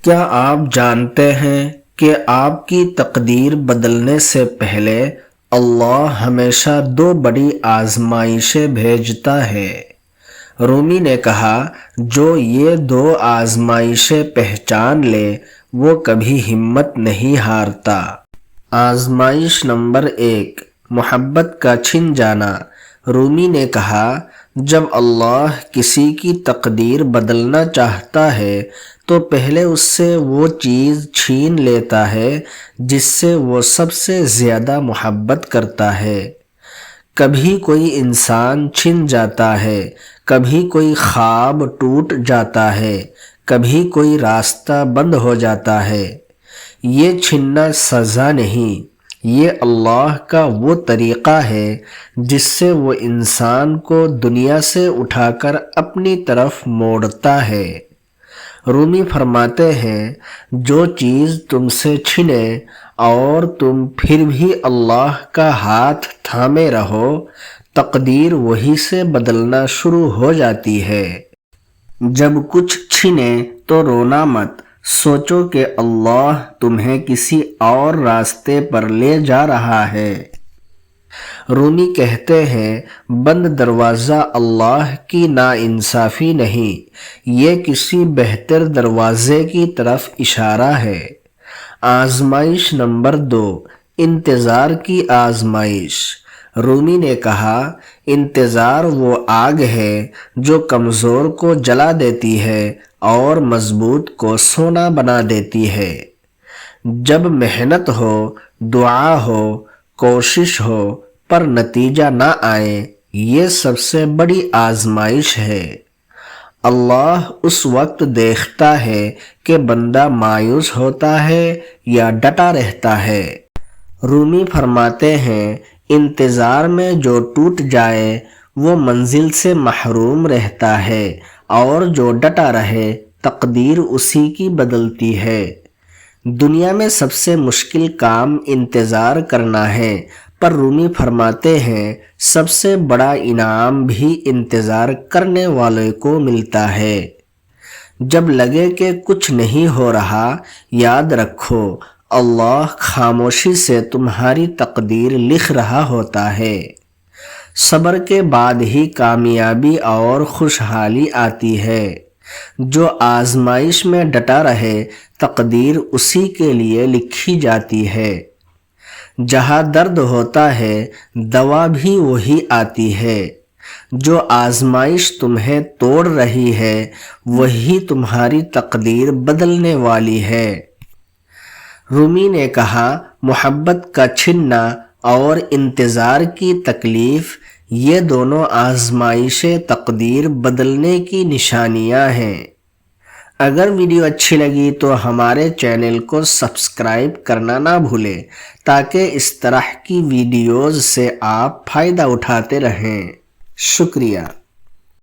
کیا آپ جانتے ہیں کہ آپ کی تقدیر بدلنے سے پہلے اللہ ہمیشہ دو بڑی آزمائشیں بھیجتا ہے؟ رومی نے کہا، جو یہ دو آزمائشیں پہچان لے وہ کبھی ہمت نہیں ہارتا۔ آزمائش نمبر 1، محبت کا چھن جانا۔ رومی نے کہا، جب اللہ کسی کی تقدیر بدلنا چاہتا ہے تو پہلے اس سے وہ چیز چھین لیتا ہے جس سے وہ سب سے زیادہ محبت کرتا ہے۔ کبھی کوئی انسان چھن جاتا ہے، کبھی کوئی خواب ٹوٹ جاتا ہے، کبھی کوئی راستہ بند ہو جاتا ہے۔ یہ چھننا سزا نہیں، یہ اللہ کا وہ طریقہ ہے جس سے وہ انسان کو دنیا سے اٹھا کر اپنی طرف موڑتا ہے۔ رومی فرماتے ہیں، جو چیز تم سے چھنے اور تم پھر بھی اللہ کا ہاتھ تھامے رہو، تقدیر وہی سے بدلنا شروع ہو جاتی ہے۔ جب کچھ چھنے تو رونا مت، سوچو کہ اللہ تمہیں کسی اور راستے پر لے جا رہا ہے۔ رومی کہتے ہیں، بند دروازہ اللہ کی ناانصافی نہیں، یہ کسی بہتر دروازے کی طرف اشارہ ہے۔ آزمائش نمبر 2، انتظار کی آزمائش۔ رومی نے کہا، انتظار وہ آگ ہے جو کمزور کو جلا دیتی ہے اور مضبوط کو سونا بنا دیتی ہے۔ جب محنت ہو، دعا ہو، کوشش ہو پر نتیجہ نہ آئے، یہ سب سے بڑی آزمائش ہے۔ اللہ اس وقت دیکھتا ہے کہ بندہ مایوس ہوتا ہے یا ڈٹا رہتا ہے۔ رومی فرماتے ہیں، انتظار میں جو ٹوٹ جائے وہ منزل سے محروم رہتا ہے اور جو ڈٹا رہے تقدیر اسی کی بدلتی ہے۔ دنیا میں سب سے مشکل کام انتظار کرنا ہے، پر رومی فرماتے ہیں سب سے بڑا انعام بھی انتظار کرنے والے کو ملتا ہے۔ جب لگے کہ کچھ نہیں ہو رہا، یاد رکھو اللہ خاموشی سے تمہاری تقدیر لکھ رہا ہوتا ہے۔ صبر کے بعد ہی کامیابی اور خوشحالی آتی ہے۔ جو آزمائش میں ڈٹا رہے تقدیر اسی کے لیے لکھی جاتی ہے۔ جہاں درد ہوتا ہے دوا بھی وہی آتی ہے۔ جو آزمائش تمہیں توڑ رہی ہے وہی تمہاری تقدیر بدلنے والی ہے۔ رومی نے کہا، محبت کا چھننا اور انتظار کی تکلیف، یہ دونوں آزمائشیں تقدیر بدلنے کی نشانیاں ہیں۔ اگر ویڈیو اچھی لگی تو ہمارے چینل کو سبسکرائب کرنا نہ بھولیں تاکہ اس طرح کی ویڈیوز سے آپ فائدہ اٹھاتے رہیں۔ شکریہ۔